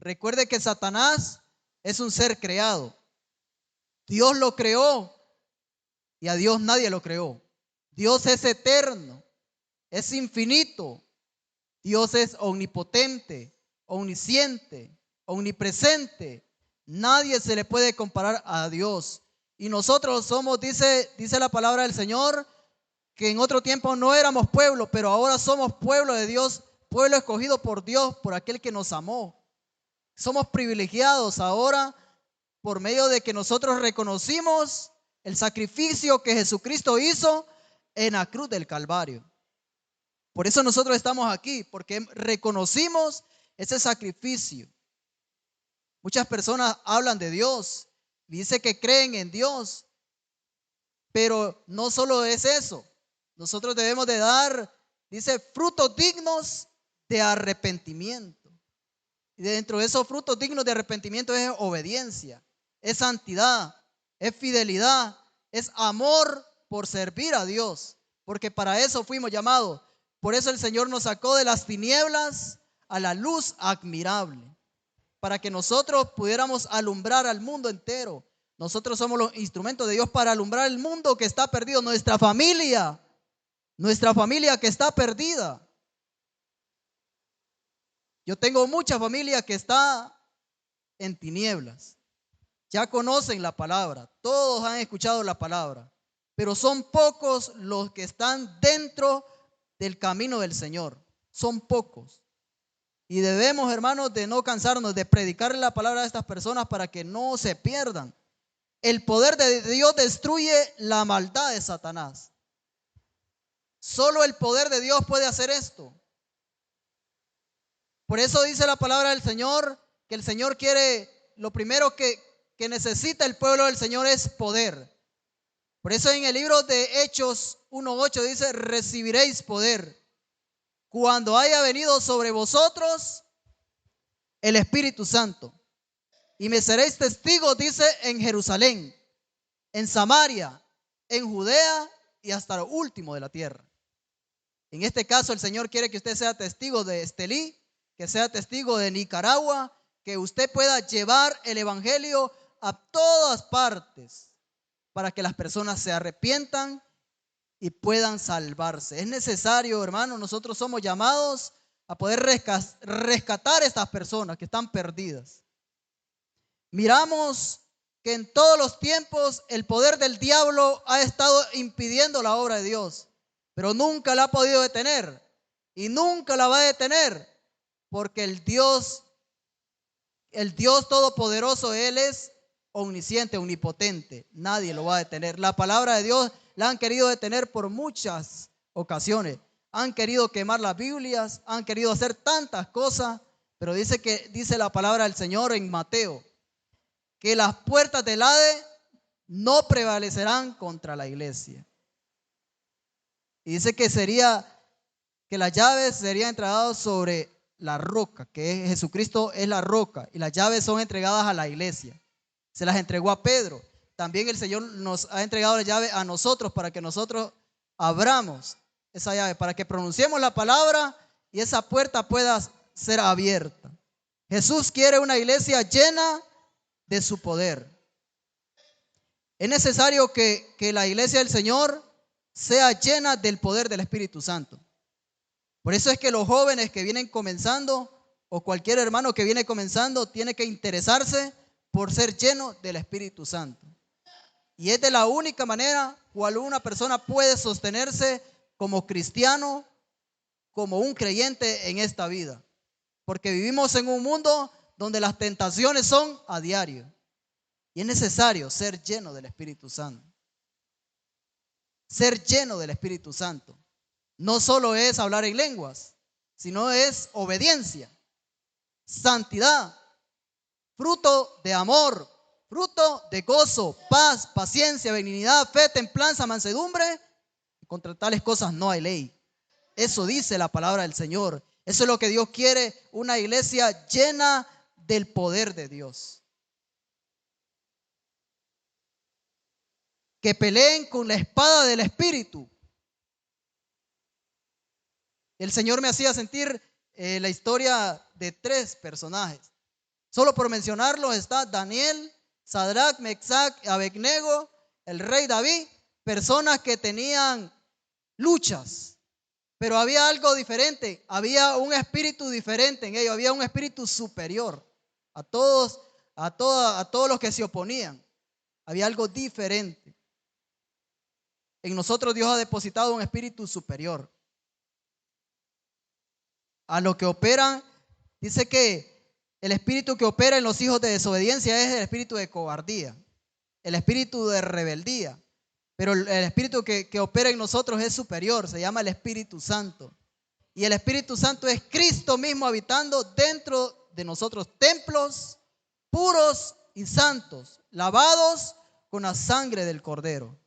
Recuerde que Satanás es un ser creado. Dios lo creó y a Dios nadie lo creó. Dios es eterno, es infinito. Dios es omnipotente, omnisciente, omnipresente. Nadie se le puede comparar a Dios. Y nosotros somos, dice la palabra del Señor, que en otro tiempo no éramos pueblo, pero ahora somos pueblo de Dios, pueblo escogido por Dios, por aquel que nos amó. Somos privilegiados ahora por medio de que nosotros reconocimos el sacrificio que Jesucristo hizo en la cruz del Calvario. Por eso nosotros estamos aquí, porque reconocimos ese sacrificio. Muchas personas hablan de Dios, dice que creen en Dios, pero no solo es eso. Nosotros debemos de dar, dice, frutos dignos de arrepentimiento. Y dentro de esos frutos dignos de arrepentimiento es obediencia, es santidad, es fidelidad, es amor por servir a Dios, porque para eso fuimos llamados. Por eso el Señor nos sacó de las tinieblas a la luz admirable, para que nosotros pudiéramos alumbrar al mundo entero. Nosotros somos los instrumentos de Dios para alumbrar el mundo que está perdido, nuestra familia que está perdida. Yo tengo mucha familia que está en tinieblas. Ya conocen la palabra, todos han escuchado la palabra, pero son pocos los que están dentro del camino del Señor. Son pocos. Y debemos, hermanos, de no cansarnos de predicar la palabra a estas personas para que no se pierdan. El poder de Dios destruye la maldad de Satanás. Solo el poder de Dios puede hacer esto. Por eso dice la palabra del Señor, que el Señor quiere, lo primero que necesita el pueblo del Señor es poder. Por eso en el libro de Hechos 1:8 dice, recibiréis poder cuando haya venido sobre vosotros el Espíritu Santo. Y me seréis testigos, dice, en Jerusalén, en Samaria, en Judea y hasta lo último de la tierra. En este caso el Señor quiere que usted sea testigo de Estelí, que sea testigo de Nicaragua, que usted pueda llevar el evangelio a todas partes para que las personas se arrepientan y puedan salvarse. Es necesario, hermano, nosotros somos llamados a poder rescatar a estas personas que están perdidas. Miramos que en todos los tiempos el poder del diablo ha estado impidiendo la obra de Dios, pero nunca la ha podido detener y nunca la va a detener, porque el Dios todopoderoso, Él es omnisciente, omnipotente. Nadie lo va a detener. La palabra de Dios la han querido detener por muchas ocasiones. Han querido quemar las Biblias, han querido hacer tantas cosas, pero dice la palabra del Señor en Mateo, que las puertas del Hades no prevalecerán contra la iglesia. Y dice que las llaves serían entregadas sobre la roca, que Jesucristo es la roca, y las llaves son entregadas a la iglesia. Se las entregó a Pedro. También el Señor nos ha entregado la llave a nosotros para que nosotros abramos esa llave, para que pronunciemos la palabra y esa puerta pueda ser abierta. Jesús quiere una iglesia llena de su poder. Es necesario que la iglesia del Señor sea llena del poder del Espíritu Santo. Por eso es que los jóvenes que vienen comenzando, o cualquier hermano que viene comenzando, tiene que interesarse por ser lleno del Espíritu Santo. Y es de la única manera cual una persona puede sostenerse como cristiano, como un creyente en esta vida. Porque vivimos en un mundo donde las tentaciones son a diario. Y es necesario ser lleno del Espíritu Santo. Ser lleno del Espíritu Santo. No solo es hablar en lenguas, sino es obediencia, santidad, fruto de amor, fruto de gozo, paz, paciencia, benignidad, fe, templanza, mansedumbre. Contra tales cosas no hay ley. Eso dice la palabra del Señor. Eso es lo que Dios quiere, una iglesia llena del poder de Dios. Que peleen con la espada del Espíritu. El Señor me hacía sentir la historia de 3 personajes. Solo por mencionarlo está Daniel, Sadrach, Mesach, Abednego, el rey David, personas que tenían luchas, pero había algo diferente, había un espíritu diferente en ellos, había un espíritu superior a todos, a todos los que se oponían. Había algo diferente. En nosotros Dios ha depositado un espíritu superior. A lo que operan, dice que el espíritu que opera en los hijos de desobediencia es el espíritu de cobardía, el espíritu de rebeldía. Pero el espíritu que opera en nosotros es superior, se llama el Espíritu Santo. Y el Espíritu Santo es Cristo mismo habitando dentro de nosotros, templos puros y santos, lavados con la sangre del Cordero.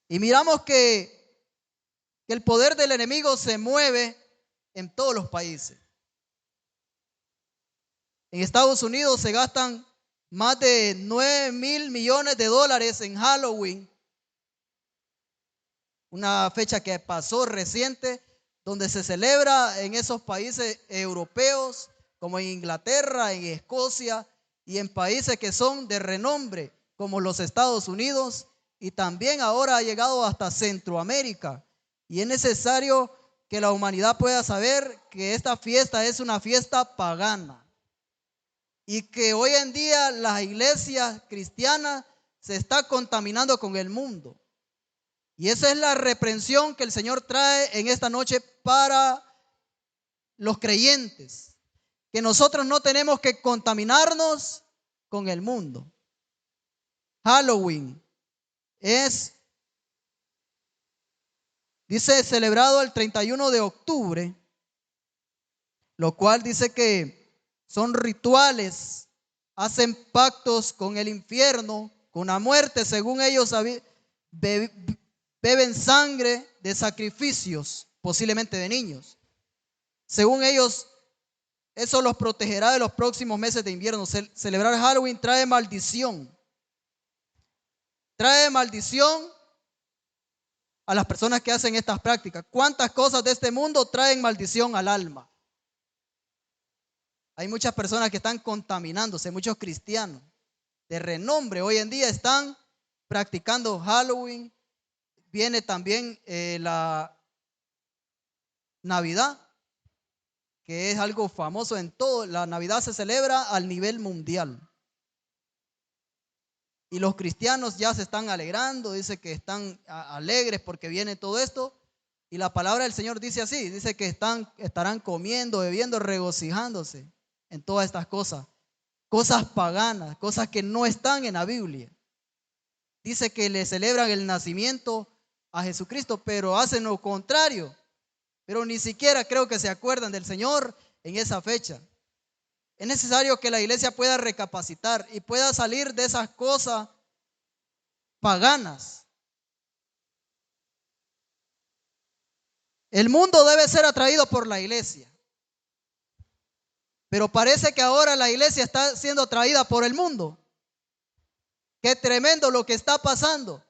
Y miramos que el poder del enemigo se mueve en todos los países. En Estados Unidos se gastan más de 9,000 millones de dólares en Halloween, una fecha que pasó reciente, donde se celebra en esos países europeos, como en Inglaterra, en Escocia y en países que son de renombre, como los Estados Unidos, y también ahora ha llegado hasta Centroamérica. Y es necesario que la humanidad pueda saber que esta fiesta es una fiesta pagana. Y que hoy en día las iglesias cristianas se están contaminando con el mundo. Y esa es la reprensión que el Señor trae en esta noche para los creyentes. Que nosotros no tenemos que contaminarnos con el mundo. Halloween dice, celebrado el 31 de octubre, lo cual dice que son rituales, hacen pactos con el infierno, con la muerte, según ellos beben sangre de sacrificios, posiblemente de niños. Según ellos, eso los protegerá de los próximos meses de invierno. Celebrar Halloween trae maldición. Trae maldición a las personas que hacen estas prácticas. ¿Cuántas cosas de este mundo traen maldición al alma? Hay muchas personas que están contaminándose, muchos cristianos de renombre hoy en día están practicando Halloween. Viene también la Navidad, que es algo famoso en todo. La Navidad se celebra al nivel mundial. Y los cristianos ya se están alegrando, dice que están alegres porque viene todo esto. Y la palabra del Señor dice así, dice que estarán comiendo, bebiendo, regocijándose en todas estas cosas. Cosas paganas, cosas que no están en la Biblia. Dice que le celebran el nacimiento a Jesucristo, pero hacen lo contrario. Pero ni siquiera creo que se acuerdan del Señor en esa fecha. Es necesario que la iglesia pueda recapacitar y pueda salir de esas cosas paganas. El mundo debe ser atraído por la iglesia. Pero parece que ahora la iglesia está siendo atraída por el mundo. Qué tremendo lo que está pasando.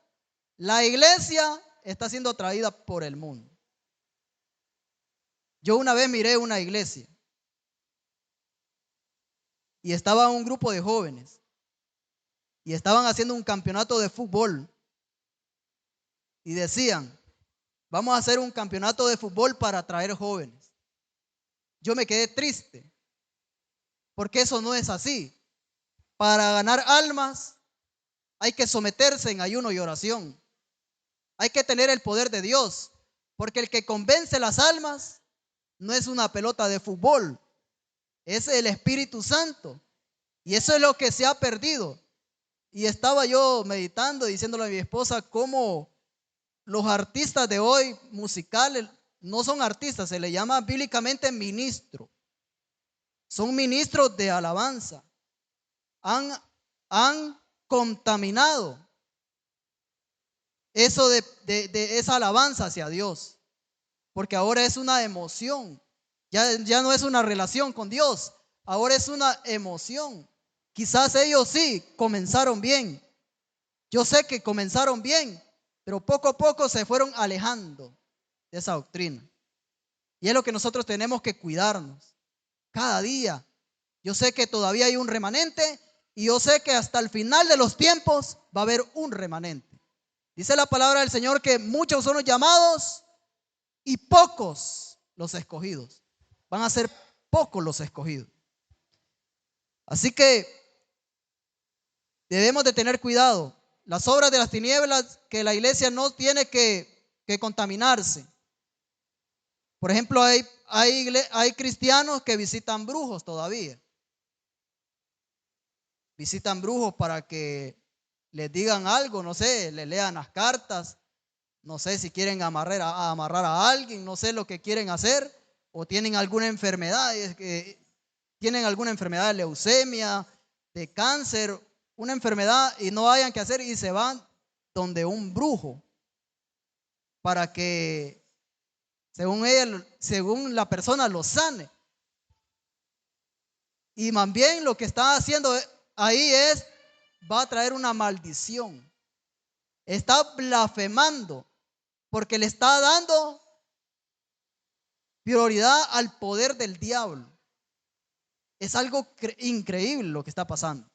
La iglesia está siendo atraída por el mundo. Yo una vez miré una iglesia y estaba un grupo de jóvenes y estaban haciendo un campeonato de fútbol y decían, vamos a hacer un campeonato de fútbol para atraer jóvenes. Yo me quedé triste porque eso no es así. Para ganar almas hay que someterse en ayuno y oración. Hay que tener el poder de Dios, porque el que convence las almas no es una pelota de fútbol, es el Espíritu Santo. Y eso es lo que se ha perdido. Y estaba yo meditando, diciéndole a mi esposa cómo los artistas de hoy musicales no son artistas, se le llama bíblicamente ministro. Son ministros de alabanza. Han contaminado eso de esa alabanza hacia Dios, porque ahora es una emoción, ya no es una relación con Dios, ahora es una emoción. Quizás ellos sí comenzaron bien, yo sé que comenzaron bien, pero poco a poco se fueron alejando de esa doctrina. Y es lo que nosotros tenemos que cuidarnos. cada día. Yo sé que todavía hay un remanente y yo sé que hasta el final de los tiempos va a haber un remanente. Dice la palabra del Señor que muchos son los llamados y pocos los escogidos. Van a ser pocos los escogidos. Así que debemos de tener cuidado. Las obras de las tinieblas, que la iglesia no tiene que contaminarse. Por ejemplo, hay cristianos que visitan brujos todavía. Visitan brujos para que les digan algo, no sé, les lean las cartas, no sé si quieren amarrar a alguien, no sé lo que quieren hacer, o tienen alguna enfermedad, tienen alguna enfermedad de leucemia, de cáncer, una enfermedad y no hayan que hacer y se van donde un brujo para que según la persona lo sane. Y más bien lo que está haciendo ahí va a traer una maldición. Está blasfemando porque le está dando prioridad al poder del diablo. Es algo increíble lo que está pasando.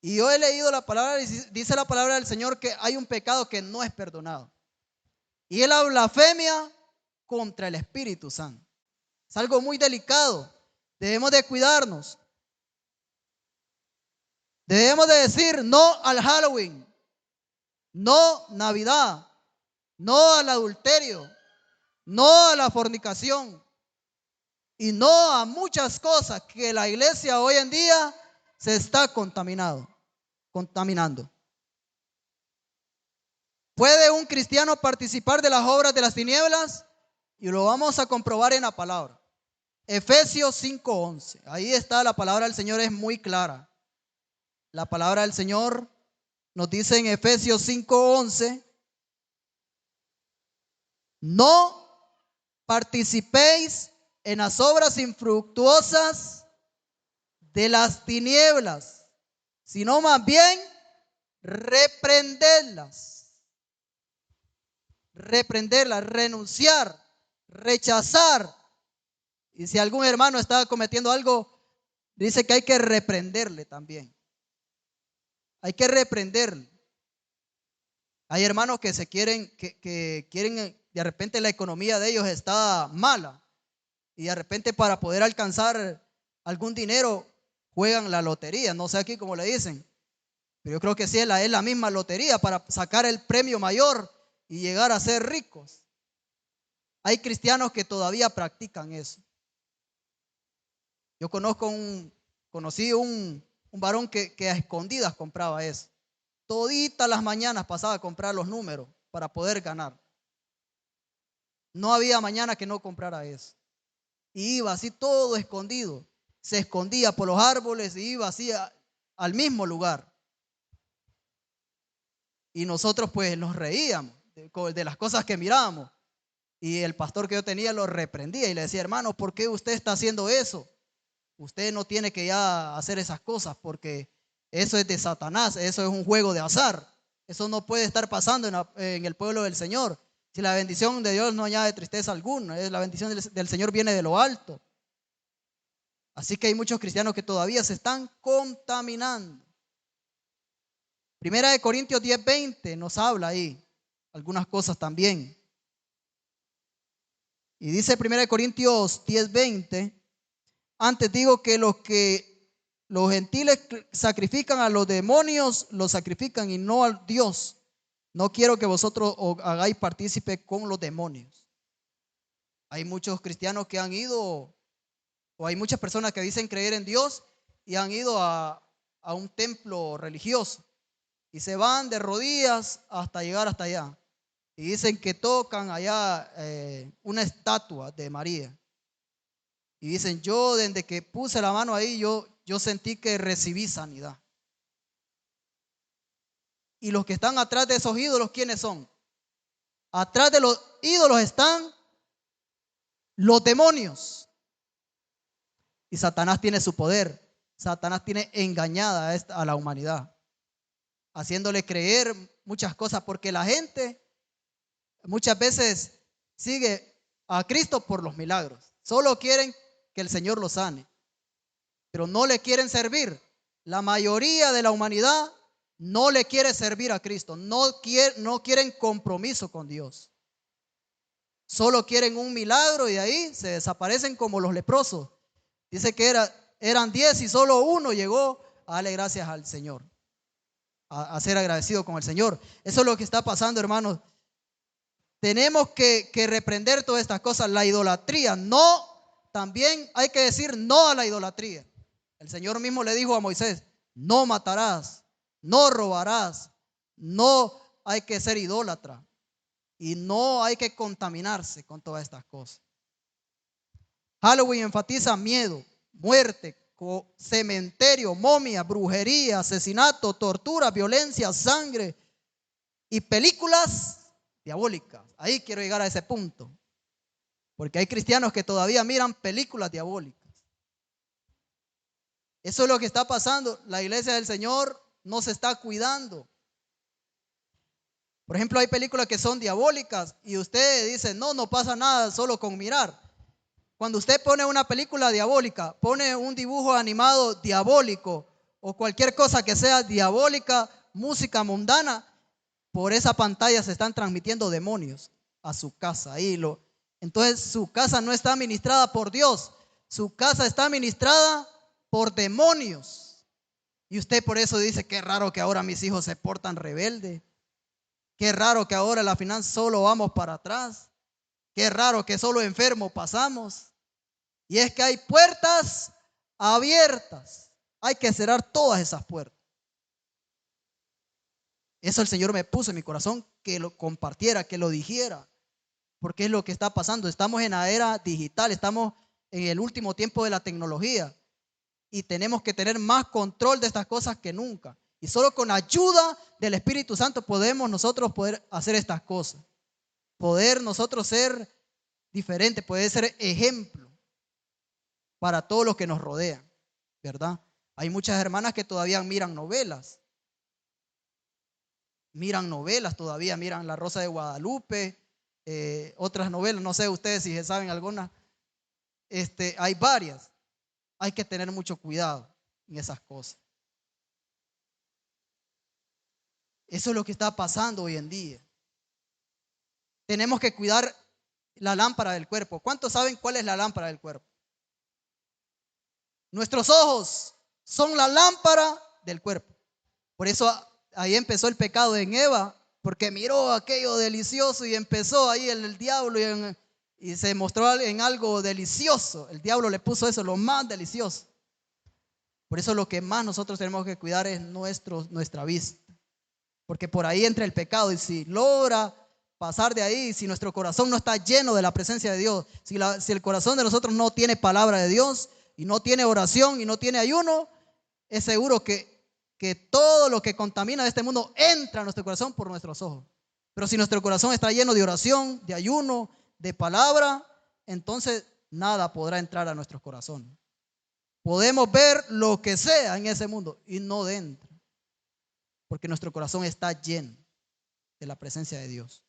Y yo he leído la palabra, dice la palabra del Señor que hay un pecado que no es perdonado. Y es la blasfemia contra el Espíritu Santo. Es algo muy delicado. Debemos de cuidarnos. Debemos de decir no al Halloween, no Navidad, no al adulterio, no a la fornicación y no a muchas cosas que la iglesia hoy en día se está contaminando. ¿Puede un cristiano participar de las obras de las tinieblas? Y lo vamos a comprobar en la palabra. Efesios 5:11. Ahí está la palabra del Señor, es muy clara. La palabra del Señor nos dice en Efesios 5:11: no participéis en las obras infructuosas de las tinieblas, sino más bien reprenderlas, renunciar, rechazar. Y si algún hermano está cometiendo algo, dice que hay que reprenderle también. Hay que reprenderle. Hay hermanos que que quieren, de repente la economía de ellos está mala y de repente para poder alcanzar algún dinero juegan la lotería. No sé aquí cómo le dicen, pero yo creo que sí es la misma lotería para sacar el premio mayor y llegar a ser ricos. Hay cristianos que todavía practican eso. Yo conocí un varón que a escondidas compraba eso. Toditas las mañanas pasaba a comprar los números para poder ganar. No había mañana que no comprara eso. Y iba así todo escondido. Se escondía por los árboles y iba así al mismo lugar. Y nosotros pues nos reíamos de las cosas que mirábamos. Y el pastor que yo tenía lo reprendía y le decía: hermano, ¿por qué usted está haciendo eso? Usted no tiene que ya hacer esas cosas porque eso es de Satanás, eso es un juego de azar. Eso no puede estar pasando en el pueblo del Señor. Si la bendición de Dios no añade tristeza alguna, la bendición del Señor viene de lo alto. Así que hay muchos cristianos que todavía se están contaminando. Primera de Corintios 10:20 nos habla ahí algunas cosas también. Y dice Primera de Corintios 10:20: antes digo que los gentiles sacrifican a los demonios, los sacrifican y no a Dios. No quiero que vosotros os hagáis partícipe con los demonios. Hay muchos cristianos que han ido, o hay muchas personas que dicen creer en Dios y han ido a un templo religioso y se van de rodillas hasta llegar hasta allá. Y dicen que tocan allá una estatua de María. Y dicen: yo desde que puse la mano ahí, yo sentí que recibí sanidad. Y los que están atrás de esos ídolos, ¿quiénes son? Atrás de los ídolos están los demonios. Y Satanás tiene su poder. Satanás tiene engañada a la humanidad, haciéndole creer muchas cosas, porque la gente muchas veces sigue a Cristo por los milagros. Solo quieren que el Señor los sane, pero no le quieren servir. La mayoría de la humanidad no le quiere servir a Cristo, no quieren compromiso con Dios. Solo quieren un milagro y ahí se desaparecen como los leprosos. Dice que eran 10 y solo uno llegó a darle gracias al Señor, a ser agradecido con el Señor. Eso es lo que está pasando, hermanos. Tenemos que reprender todas estas cosas. La idolatría, no, también hay que decir no a la idolatría. El Señor mismo le dijo a Moisés: no matarás, no robarás, no hay que ser idólatra y no hay que contaminarse con todas estas cosas. Halloween enfatiza miedo, muerte, cementerio, momia, brujería, asesinato, tortura, violencia, sangre y películas diabólicas. Ahí quiero llegar a ese punto, porque hay cristianos que todavía miran películas diabólicas. Eso es lo que está pasando. La iglesia del Señor no se está cuidando. Por ejemplo, hay películas que son diabólicas y usted dice: no pasa nada solo con mirar. Cuando usted pone una película diabólica, pone un dibujo animado diabólico o cualquier cosa que sea diabólica, música mundana, por esa pantalla se están transmitiendo demonios a su casa. Entonces su casa no está administrada por Dios, su casa está administrada por demonios. Y usted por eso dice: qué raro que ahora mis hijos se portan rebeldes. Qué raro que ahora la finanza solo vamos para atrás. Qué raro que solo enfermos pasamos. Y es que hay puertas abiertas. Hay que cerrar todas esas puertas. Eso el Señor me puso en mi corazón, que lo compartiera, que lo dijera. Porque es lo que está pasando. Estamos en la era digital, estamos en el último tiempo de la tecnología. Y tenemos que tener más control de estas cosas que nunca. Y solo con ayuda del Espíritu Santo podemos nosotros poder hacer estas cosas. Poder nosotros ser diferentes, poder ser ejemplo para todos los que nos rodean, ¿verdad? Hay muchas hermanas que todavía miran novelas todavía, miran La Rosa de Guadalupe, otras novelas, no sé ustedes si saben algunas, hay varias. Hay que tener mucho cuidado en esas cosas. Eso es lo que está pasando hoy en día. Tenemos que cuidar la lámpara del cuerpo. ¿Cuántos saben cuál es la lámpara del cuerpo? Nuestros ojos son la lámpara del cuerpo. Por eso ahí empezó el pecado en Eva, porque miró aquello delicioso y empezó ahí el diablo y se mostró en algo delicioso. El diablo le puso eso, lo más delicioso. Por eso lo que más nosotros tenemos que cuidar es nuestra vista. Porque por ahí entra el pecado, y si logra pasar de ahí, si nuestro corazón no está lleno de la presencia de Dios, si el corazón de nosotros no tiene palabra de Dios y no tiene oración y no tiene ayuno, es seguro que todo lo que contamina de este mundo entra a nuestro corazón por nuestros ojos. Pero si nuestro corazón está lleno de oración, de ayuno, de palabra, entonces nada podrá entrar a nuestros corazones. Podemos ver lo que sea en ese mundo y no dentro, porque nuestro corazón está lleno de la presencia de Dios.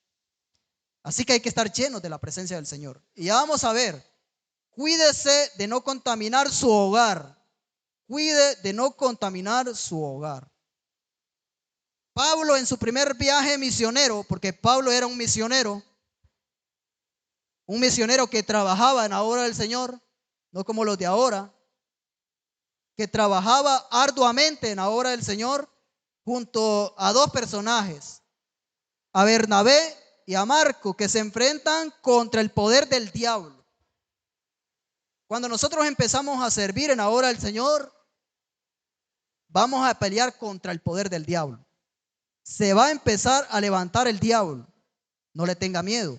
Así que hay que estar llenos de la presencia del Señor. Y ya vamos a ver, cuídese de no contaminar su hogar. Cuide de no contaminar su hogar. Pablo, en su primer viaje misionero, porque Pablo era un misionero que trabajaba en la obra del Señor, no como los de ahora, que trabajaba arduamente en la obra del Señor junto a dos personajes, a Bernabé y a Marco, que se enfrentan contra el poder del diablo. Cuando nosotros empezamos a servir en la obra del Señor, vamos a pelear contra el poder del diablo. Se va a empezar a levantar el diablo. No le tenga miedo.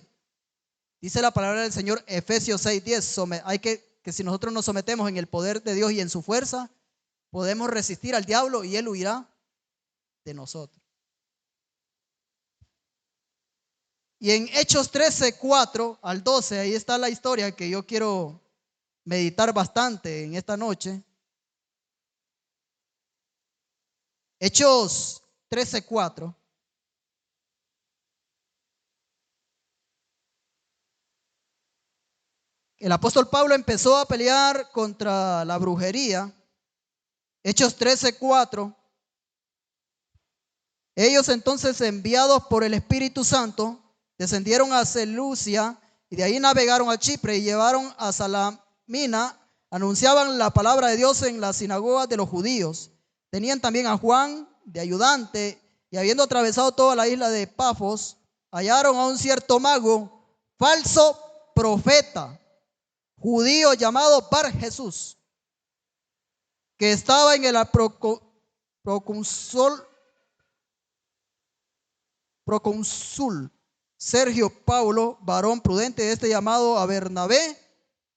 Dice la palabra del Señor, Efesios 6:10, que si nosotros nos sometemos en el poder de Dios y en su fuerza, podemos resistir al diablo y él huirá de nosotros. Y en Hechos 13:4 al 12, ahí está la historia que yo quiero meditar bastante en esta noche. Hechos 13:4. el apóstol Pablo empezó a pelear contra la brujería. Hechos 13:4. Ellos entonces, enviados por el Espíritu Santo, descendieron a Seleucia y de ahí navegaron a Chipre y llevaron a Salamina. Anunciaban la palabra de Dios en las sinagogas de los judíos. Tenían también a Juan de ayudante, y habiendo atravesado toda la isla de Pafos, hallaron a un cierto mago, falso profeta, judío llamado Bar Jesús, que estaba en el procónsul Sergio Paulo, varón prudente, este llamado a Bernabé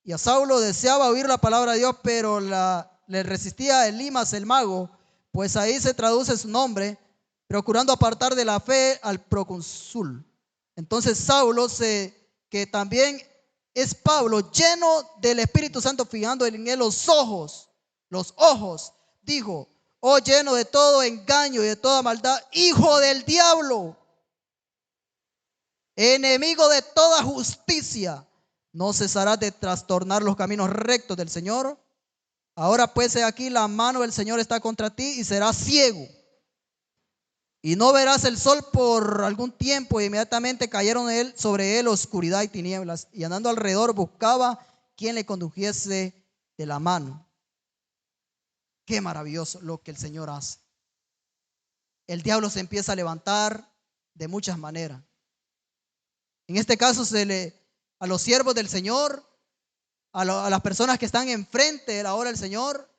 y a Saulo, deseaba oír la palabra de Dios, pero le resistía Elimas el mago, pues ahí se traduce su nombre, procurando apartar de la fe al procónsul. Entonces Saulo, que también es Pablo, lleno del Espíritu Santo, fijando en él los ojos, dijo: oh, lleno de todo engaño y de toda maldad, hijo del diablo, enemigo de toda justicia, ¿no cesarás de trastornar los caminos rectos del Señor? Ahora pues, he aquí, la mano del Señor está contra ti y serás ciego y no verás el sol por algún tiempo. Y inmediatamente cayeron sobre él oscuridad y tinieblas, y andando alrededor buscaba quien le condujese de la mano. Qué maravilloso lo que el Señor hace. El diablo se empieza a levantar de muchas maneras. En este caso a los siervos del Señor, a las personas que están enfrente de la obra del Señor,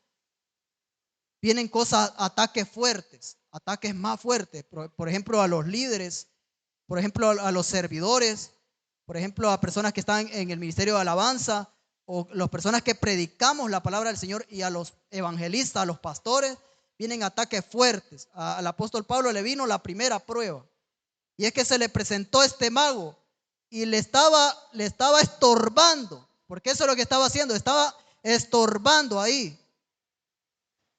vienen ataques fuertes, ataques más fuertes. Por ejemplo, a los líderes, por ejemplo, a los servidores, por ejemplo, a personas que están en el ministerio de alabanza, o las personas que predicamos la palabra del Señor, y a los evangelistas, a los pastores, vienen ataques fuertes. Al apóstol Pablo le vino la primera prueba, y es que se le presentó este mago y le estaba estorbando, porque eso es lo que estaba haciendo, estaba estorbando ahí,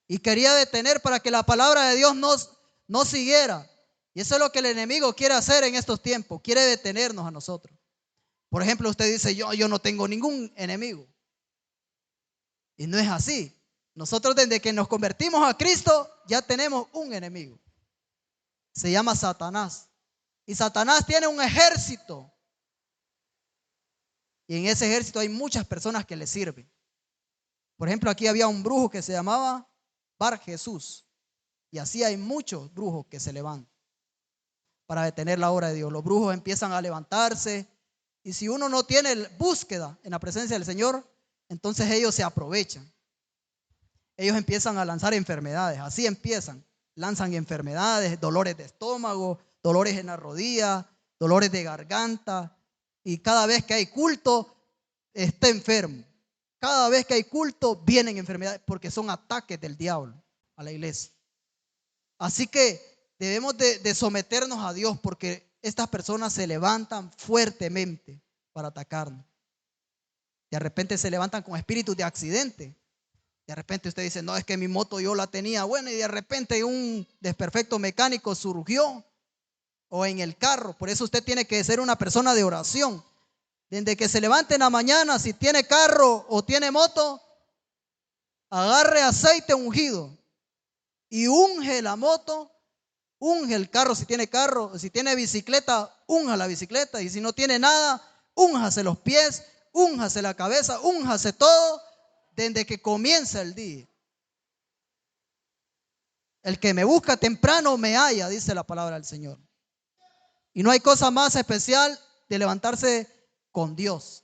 y quería detener para que la palabra de Dios no siguiera. Y eso es lo que el enemigo quiere hacer en estos tiempos, quiere detenernos a nosotros. Por ejemplo, usted dice: yo no tengo ningún enemigo. Y no es así. Nosotros, desde que nos convertimos a Cristo, ya tenemos un enemigo. Se llama Satanás. Y Satanás tiene un ejército. Y en ese ejército hay muchas personas que le sirven. Por ejemplo, aquí había un brujo que se llamaba Bar Jesús. Y así hay muchos brujos que se levantan para detener la obra de Dios. Los brujos empiezan a levantarse. Y si uno no tiene búsqueda en la presencia del Señor, entonces ellos se aprovechan. Ellos empiezan a lanzar enfermedades. Así empiezan. Lanzan enfermedades, dolores de estómago, dolores en la rodilla, dolores de garganta. Y cada vez que hay culto, está enfermo. Cada vez que hay culto, vienen enfermedades, porque son ataques del diablo a la iglesia. Así que debemos de someternos a Dios, porque estas personas se levantan fuertemente para atacarnos. De repente se levantan con espíritus de accidente. De repente usted dice: no, es que mi moto yo la tenía buena, y de repente un desperfecto mecánico surgió, o en el carro. Por eso usted tiene que ser una persona de oración. Desde que se levante en la mañana, si tiene carro o tiene moto, agarre aceite ungido y unge la moto, unge el carro si tiene bicicleta, unja la bicicleta, y si no tiene nada, únjase los pies, únjase la cabeza, únjase todo desde que comienza el día. El que me busca temprano me halla, dice la palabra del Señor. Y no hay cosa más especial de levantarse con Dios.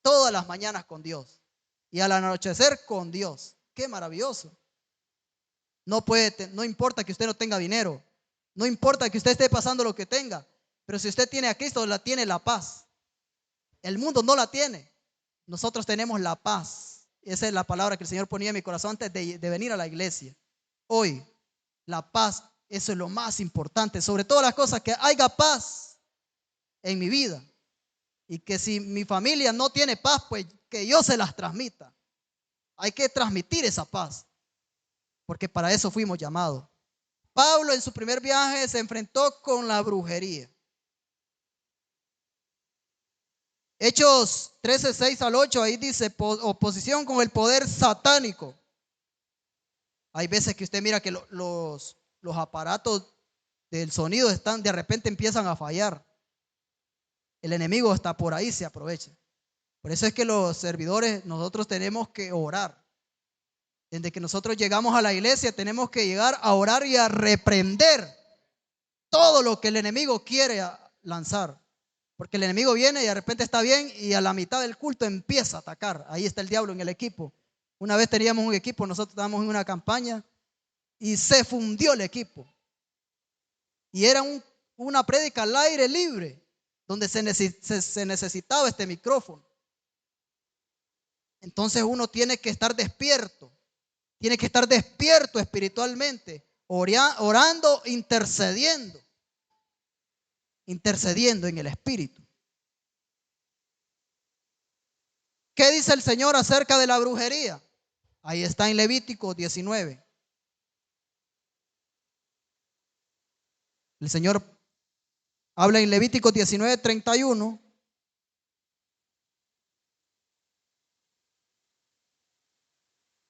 Todas las mañanas con Dios. Y al anochecer con Dios. Qué maravilloso. No importa que usted no tenga dinero. No importa que usted esté pasando lo que tenga. Pero si usted tiene a Cristo, tiene la paz. El mundo no la tiene. Nosotros tenemos la paz. Esa es la palabra que el Señor ponía en mi corazón antes de venir a la iglesia. Hoy, la paz, eso es lo más importante. Sobre todas las cosas, que haya paz en mi vida. Y que si mi familia no tiene paz, pues que yo se las transmita. Hay que transmitir esa paz, porque para eso fuimos llamados. Pablo, en su primer viaje, se enfrentó con la brujería. Hechos 13, 6 al 8, ahí dice oposición con el poder satánico. Hay veces que usted mira que los aparatos del sonido de repente empiezan a fallar. El enemigo está por ahí, se aprovecha. Por eso es que los servidores, nosotros tenemos que orar. Desde que nosotros llegamos a la iglesia, tenemos que llegar a orar y a reprender todo lo que el enemigo quiere lanzar. Porque el enemigo viene y de repente está bien y a la mitad del culto empieza a atacar. Ahí está el diablo en el equipo. Una vez teníamos un equipo, nosotros estábamos en una campaña y se fundió el equipo. Y era una prédica al aire libre, donde se necesitaba este micrófono. Entonces uno tiene que estar despierto espiritualmente, orando, intercediendo en el espíritu. ¿Qué dice el Señor acerca de la brujería? Ahí está en Levítico 19. El Señor habla en Levítico 19, 31.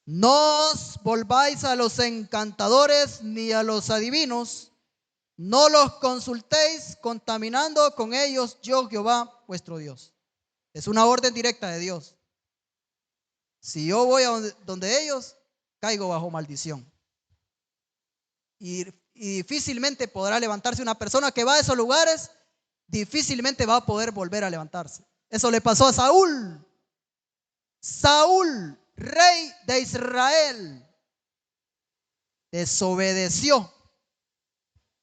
No os volváis a los encantadores ni a los adivinos, no los consultéis contaminando con ellos yo Jehová vuestro Dios. Es una orden directa de Dios. Si yo voy a donde ellos, caigo bajo maldición. Y difícilmente podrá levantarse una persona que va a esos lugares, difícilmente va a poder volver a levantarse. Eso le pasó a Saúl. Saúl, rey de Israel, desobedeció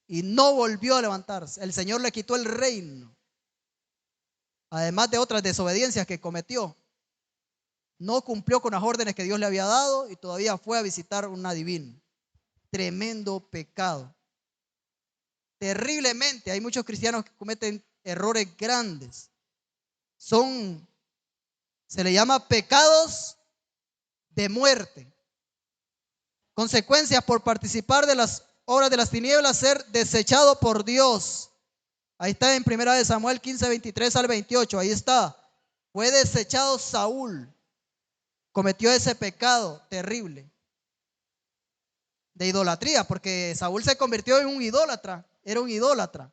y no volvió a levantarse. El Señor le quitó el reino, además de otras desobediencias que cometió. No cumplió con las órdenes que Dios le había dado y todavía fue a visitar un adivino. Tremendo pecado. Terriblemente, hay muchos cristianos que cometen errores grandes. Se le llama pecados de muerte. Consecuencias por participar de las obras de las tinieblas, ser desechado por Dios. Ahí está en 1 Samuel 15, 23 al 28. Ahí está. Fue desechado Saúl. Cometió ese pecado terrible de idolatría, porque Saúl se convirtió en un idólatra. Era un idólatra.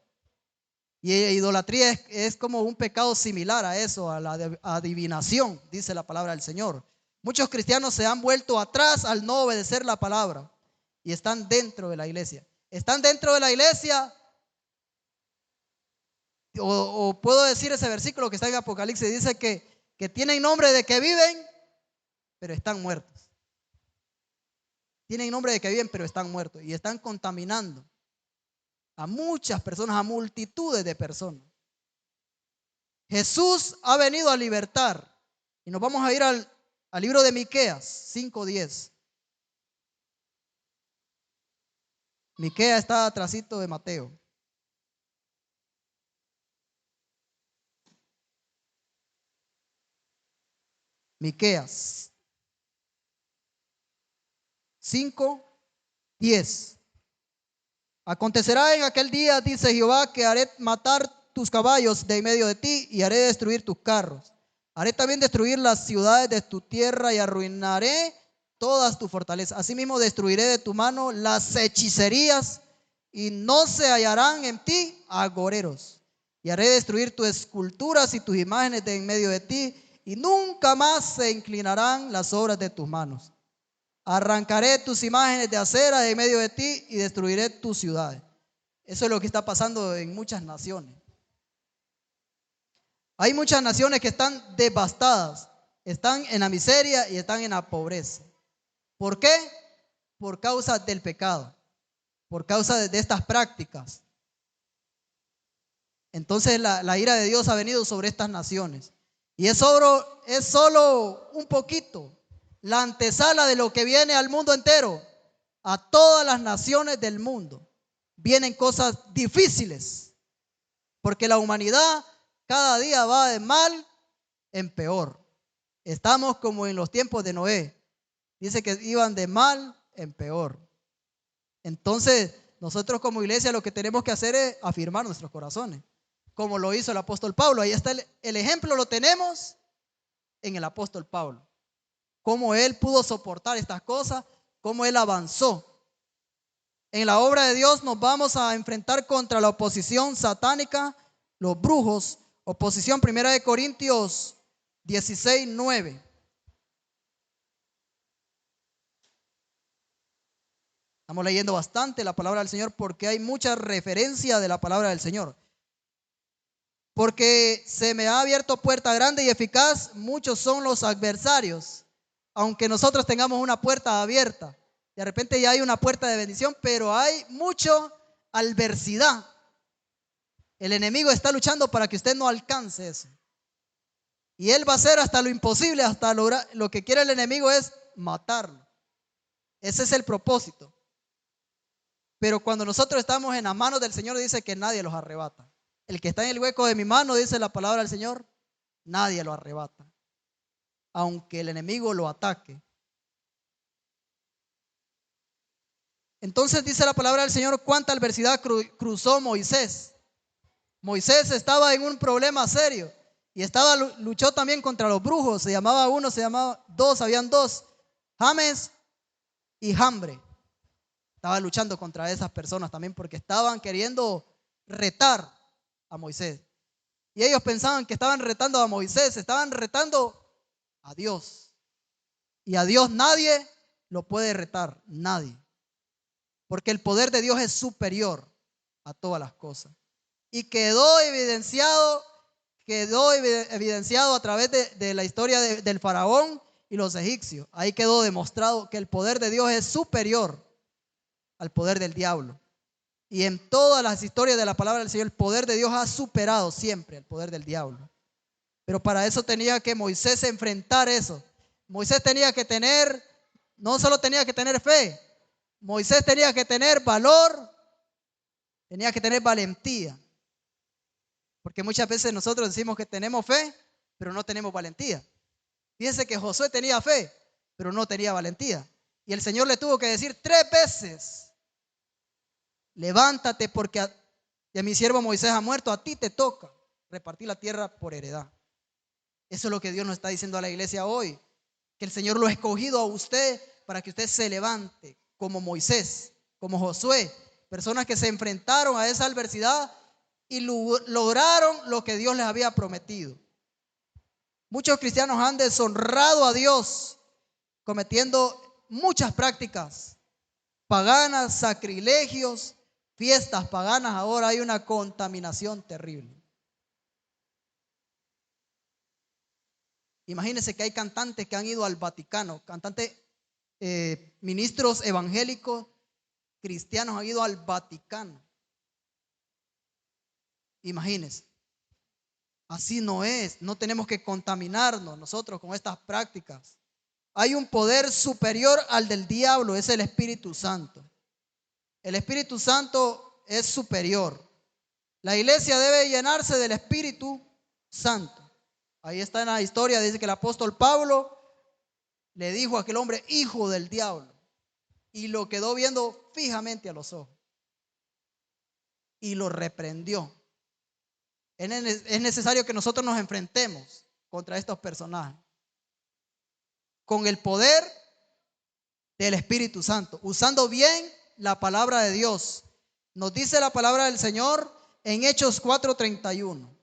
Y idolatría es como un pecado similar a eso, a la adivinación, dice la palabra del Señor. Muchos cristianos se han vuelto atrás al no obedecer la palabra y están dentro de la iglesia. Están dentro de la iglesia, o puedo decir ese versículo que está en Apocalipsis, dice que tienen nombre de que viven, pero están muertos. Tienen nombre de que viven, pero están muertos y están contaminando a muchas personas, a multitudes de personas. Jesús ha venido a libertar. Y nos vamos a ir al libro de Miqueas 5:10. Miqueas está atrásito de Mateo. Miqueas 5:10. Acontecerá en aquel día, dice Jehová, que haré matar tus caballos de en medio de ti y haré destruir tus carros. Haré también destruir las ciudades de tu tierra y arruinaré todas tus fortalezas. Asimismo destruiré de tu mano las hechicerías y no se hallarán en ti agoreros. Y haré destruir tus esculturas y tus imágenes de en medio de ti y nunca más se inclinarán las obras de tus manos. Arrancaré tus imágenes de acera de en medio de ti y destruiré tus ciudades. Eso es lo que está pasando en muchas naciones. Hay muchas naciones que están devastadas, están en la miseria y están en la pobreza. ¿Por qué? Por causa del pecado, por causa de estas prácticas. Entonces la ira de Dios ha venido sobre estas naciones. Y es solo un poquito, la antesala de lo que viene al mundo entero. A todas las naciones del mundo vienen cosas difíciles, porque la humanidad cada día va de mal en peor. Estamos como en los tiempos de Noé. Dice que iban de mal en peor. Entonces, nosotros como iglesia lo que tenemos que hacer es afirmar nuestros corazones. como lo hizo el apóstol Pablo. Ahí está el ejemplo, lo tenemos en el apóstol Pablo. Cómo él pudo soportar estas cosas, cómo él avanzó. En la obra de Dios nos vamos a enfrentar contra la oposición satánica, los brujos, oposición 1 Corintios 16:9. Estamos leyendo bastante la palabra del Señor porque hay mucha referencia de la palabra del Señor. Porque se me ha abierto puerta grande y eficaz, muchos son los adversarios. Aunque nosotros tengamos una puerta abierta, de repente ya hay una puerta de bendición, pero hay mucha adversidad. El enemigo está luchando para que usted no alcance eso. Y él va a hacer hasta lo imposible, hasta lo que quiere el enemigo es matarlo. Ese es el propósito. Pero cuando nosotros estamos en las manos del Señor, dice que nadie los arrebata. El que está en el hueco de mi mano, dice la palabra del Señor, nadie lo arrebata. Aunque el enemigo lo ataque. Entonces dice la palabra del Señor, cuánta adversidad cruzó Moisés. Moisés estaba en un problema serio y luchó también contra los brujos. Se llamaba uno, se llamaba dos, habían dos, James y Jambre. Estaba luchando contra esas personas también porque estaban queriendo retar a Moisés. Y ellos pensaban que estaban retando a Moisés, estaban retando a Dios. Y a Dios nadie lo puede retar, nadie. Porque el poder de Dios es superior a todas las cosas. Y quedó evidenciado a través de la historia del faraón y los egipcios. Ahí quedó demostrado que el poder de Dios es superior al poder del diablo. Y en todas las historias de la palabra del Señor, el poder de Dios ha superado siempre el poder del diablo. Pero para eso tenía que Moisés enfrentar eso. Moisés tenía que tener, no solo tenía que tener fe, Moisés tenía que tener valor, tenía que tener valentía. Porque muchas veces nosotros decimos que tenemos fe, pero no tenemos valentía. Fíjense que Josué tenía fe, pero no tenía valentía. Y el Señor le tuvo que decir 3 veces, levántate porque ya mi siervo Moisés ha muerto, a ti te toca repartir la tierra por heredad. Eso es lo que Dios nos está diciendo a la iglesia hoy, que el Señor lo ha escogido a usted para que usted se levante como Moisés, como Josué, personas que se enfrentaron a esa adversidad y lograron lo que Dios les había prometido. Muchos cristianos han deshonrado a Dios cometiendo muchas prácticas paganas, sacrilegios, fiestas paganas. Ahora hay una contaminación terrible. Imagínense que hay cantantes que han ido al Vaticano, cantantes, ministros evangélicos cristianos han ido al Vaticano. Imagínense. Así no es. No tenemos que contaminarnos nosotros con estas prácticas. Hay un poder superior al del diablo, es el Espíritu Santo. El Espíritu Santo es superior. La iglesia debe llenarse del Espíritu Santo. Ahí está en la historia, dice que el apóstol Pablo le dijo a aquel hombre, hijo del diablo, y lo quedó viendo fijamente a los ojos y lo reprendió. Es necesario que nosotros nos enfrentemos contra estos personajes con el poder del Espíritu Santo, usando bien la palabra de Dios. Nos dice la palabra del Señor en Hechos 4:31.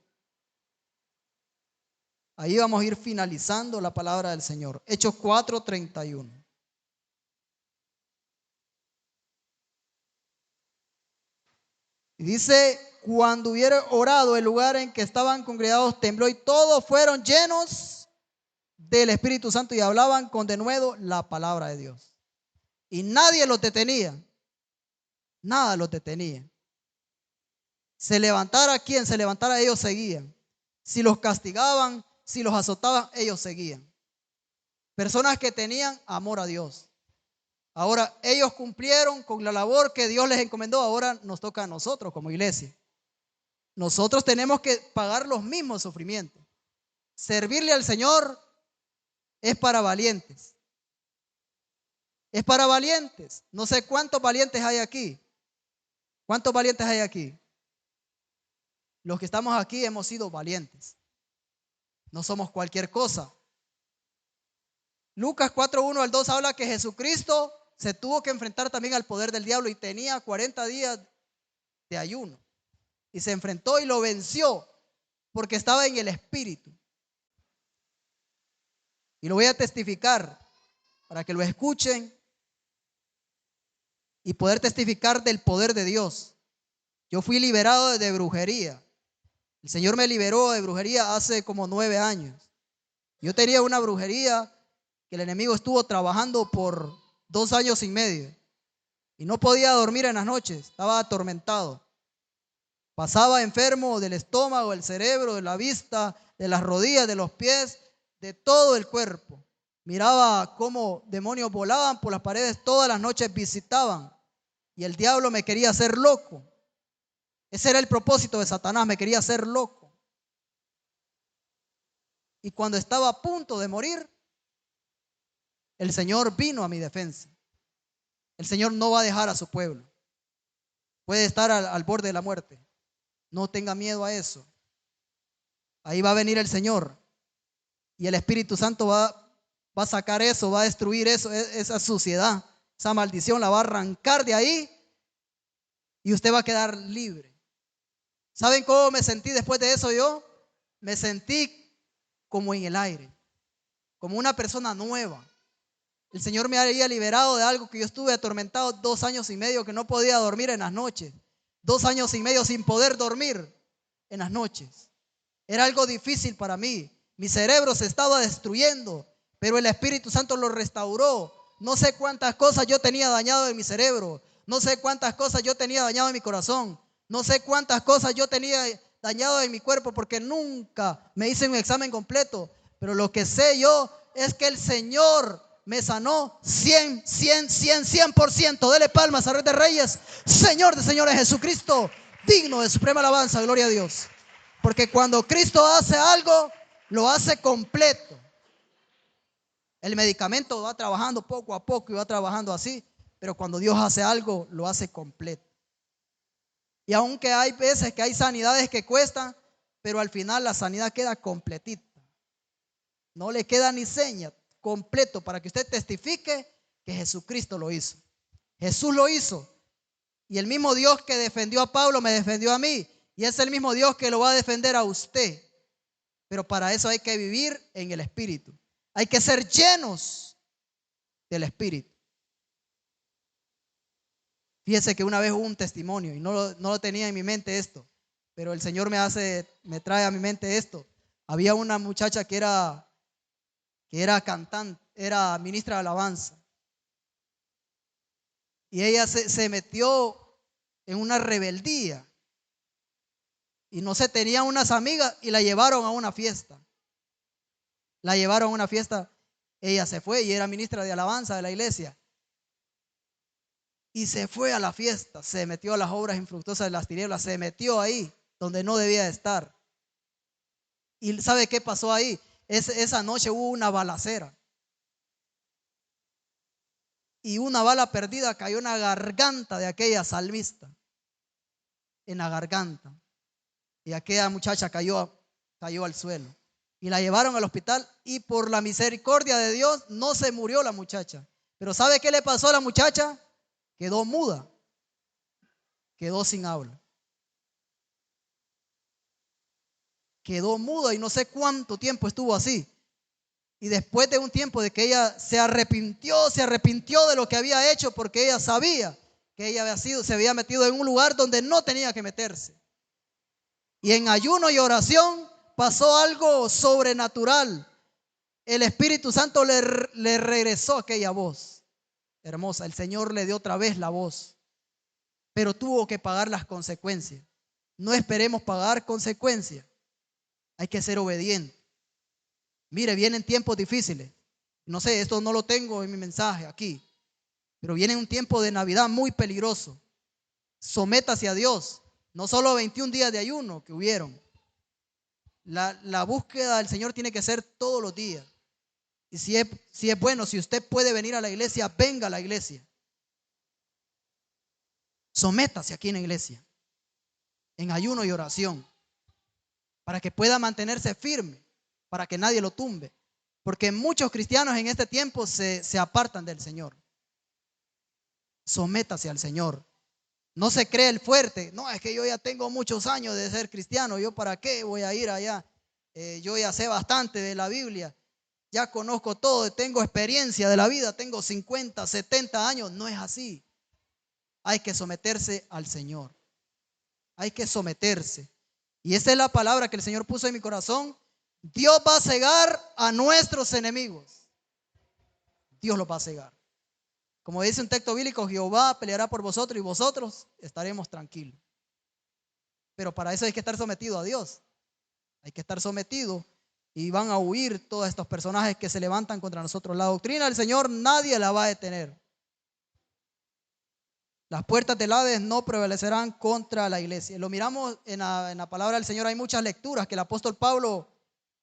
Ahí vamos a ir finalizando la palabra del Señor. Hechos 4:31. Y dice, cuando hubiera orado, el lugar en que estaban congregados tembló y todos fueron llenos del Espíritu Santo y hablaban con denuedo la palabra de Dios. Y nadie los detenía. Nada los detenía. Se levantara quien se levantara, ellos seguían. Si los castigaban, si los azotaban, ellos seguían. Personas que tenían amor a Dios. Ahora ellos cumplieron con la labor que Dios les encomendó. Ahora nos toca a nosotros como iglesia. Nosotros tenemos que pagar los mismos sufrimientos. Servirle al Señor es para valientes. Es para valientes. No sé cuántos valientes hay aquí. ¿Cuántos valientes hay aquí? los que estamos aquí hemos sido valientes. No somos cualquier cosa. Lucas 4:1 al 2 habla que Jesucristo se tuvo que enfrentar también al poder del diablo y tenía 40 días de ayuno. Y se enfrentó y lo venció porque estaba en el Espíritu. Y lo voy a testificar para que lo escuchen y poder testificar del poder de Dios. Yo fui liberado de brujería. El Señor me liberó de brujería hace como 9 años. Yo tenía una brujería que el enemigo estuvo trabajando por 2 años y medio. Y no podía dormir en las noches, estaba atormentado. Pasaba enfermo del estómago, del cerebro, de la vista, de las rodillas, de los pies, de todo el cuerpo. Miraba cómo demonios volaban por las paredes, todas las noches visitaban. Y el diablo me quería hacer loco. Ese era el propósito de Satanás, me quería hacer loco. Y cuando estaba a punto de morir, el Señor vino a mi defensa. El Señor no va a dejar a su pueblo. Puede estar al borde de la muerte. No tenga miedo a eso. Ahí va a venir el Señor. Y el Espíritu Santo va a sacar eso, va a destruir eso, esa suciedad, esa maldición, la va a arrancar de ahí. Y usted va a quedar libre. ¿Saben cómo me sentí después de eso yo? Me sentí como en el aire, como una persona nueva. El Señor me había liberado de algo que yo estuve atormentado 2 años y medio, que no podía dormir en las noches. 2 años y medio sin poder dormir en las noches. Era algo difícil para mí. Mi cerebro se estaba destruyendo, pero el Espíritu Santo lo restauró. No sé cuántas cosas yo tenía dañado en mi cerebro. No sé cuántas cosas yo tenía dañado en mi corazón. No sé cuántas cosas yo tenía dañado en mi cuerpo, porque nunca me hice un examen completo. Pero lo que sé yo es que el Señor me sanó 100%. Dele palmas a Rey de Reyes, Señor de señores, Jesucristo, digno de suprema alabanza, gloria a Dios. Porque cuando Cristo hace algo, lo hace completo. El medicamento va trabajando poco a poco y va trabajando así, pero cuando Dios hace algo, lo hace completo. Y aunque hay veces que hay sanidades que cuestan, pero al final la sanidad queda completita. No le queda ni seña, completo, para que usted testifique que Jesucristo lo hizo. Jesús lo hizo. Y el mismo Dios que defendió a Pablo me defendió a mí. Y es el mismo Dios que lo va a defender a usted. Pero para eso hay que vivir en el Espíritu. Hay que ser llenos del Espíritu. Fíjese que una vez hubo un testimonio y no lo tenía en mi mente esto, pero el Señor me trae a mi mente esto. Había una muchacha que era cantante, era ministra de alabanza. Y ella se metió en una rebeldía. Y no sé, tenía unas amigas y la llevaron a una fiesta. La llevaron a una fiesta. Ella se fue y era ministra de alabanza de la iglesia. Y se fue a la fiesta, se metió a las obras infructuosas de las tinieblas, se metió ahí donde no debía estar. ¿Y sabe qué pasó ahí? Esa noche hubo una balacera. Y una bala perdida cayó en la garganta de aquella salmista. En la garganta. Y aquella muchacha cayó al suelo. Y la llevaron al hospital y por la misericordia de Dios no se murió la muchacha. Pero ¿sabe qué le pasó a la muchacha? Quedó muda. Quedó sin habla. Quedó muda y no sé cuánto tiempo estuvo así. Y después de un tiempo de que ella se arrepintió de lo que había hecho, porque ella sabía que ella se había metido en un lugar donde no tenía que meterse. Y en ayuno y oración pasó algo sobrenatural. El Espíritu Santo le regresó aquella voz hermosa. El Señor le dio otra vez la voz, pero tuvo que pagar las consecuencias. No esperemos pagar consecuencias. Hay que ser obediente. Mire, vienen tiempos difíciles. No sé, esto no lo tengo en mi mensaje aquí, pero viene un tiempo de Navidad muy peligroso. Sométase a Dios. No solo 21 días de ayuno que hubieron. La búsqueda del Señor tiene que ser todos los días. Y si es bueno, si usted puede venir a la iglesia, venga a la iglesia. Sométase aquí en la iglesia, en ayuno y oración. para que pueda mantenerse firme, para que nadie lo tumbe. Porque muchos cristianos en este tiempo se apartan del Señor. Sométase al Señor. No se cree el fuerte. No, es que yo ya tengo muchos años de ser cristiano. ¿Yo para qué voy a ir allá? Yo ya sé bastante de la Biblia. Ya conozco todo. Tengo experiencia de la vida. Tengo 50, 70 años. No es así. Hay que someterse al Señor. Hay que someterse. Y esa es la palabra que el Señor puso en mi corazón. Dios va a cegar a nuestros enemigos. Dios los va a cegar. Como dice un texto bíblico, Jehová peleará por vosotros y vosotros estaremos tranquilos. Pero para eso hay que estar sometido a Dios. Hay que estar sometido y van a huir todos estos personajes que se levantan contra nosotros. La doctrina del Señor nadie la va a detener. Las puertas del Hades no prevalecerán contra la iglesia. Lo miramos en la palabra del Señor. Hay muchas lecturas que el apóstol Pablo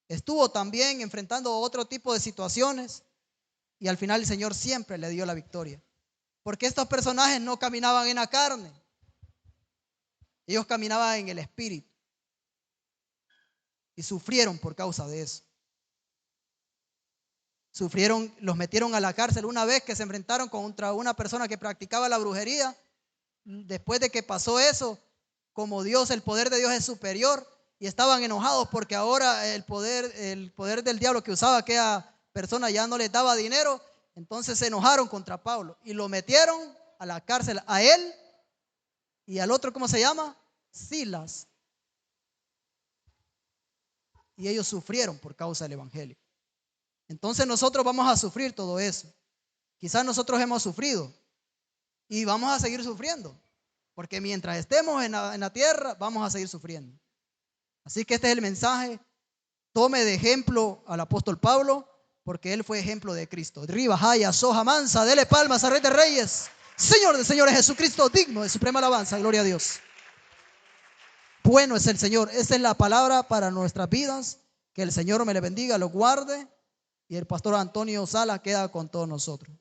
estuvo también enfrentando otro tipo de situaciones y al final el Señor siempre le dio la victoria. Porque estos personajes no caminaban en la carne. Ellos caminaban en el espíritu y sufrieron por causa de eso. Sufrieron, los metieron a la cárcel una vez que se enfrentaron contra una persona que practicaba la brujería. Después de que pasó eso, como Dios, el poder de Dios es superior, y estaban enojados porque ahora el poder del diablo que usaba aquella persona ya no les daba dinero. Entonces se enojaron contra Pablo y lo metieron a la cárcel, a él y al otro, ¿cómo se llama? Silas. Y ellos sufrieron por causa del evangelio. Entonces nosotros vamos a sufrir todo eso. Quizás nosotros hemos sufrido y vamos a seguir sufriendo, porque mientras estemos en la tierra vamos a seguir sufriendo. Así que este es el mensaje. Tome de ejemplo al apóstol Pablo, porque él fue ejemplo de Cristo. Riba, Jaya, Soja, Mansa, dele palmas a Rey de Reyes, Señor de Señores, Jesucristo, digno de suprema alabanza. Gloria a Dios. Bueno es el Señor. Esta es la palabra para nuestras vidas. Que el Señor me le bendiga, lo guarde. Y el pastor Antonio Sala queda con todos nosotros.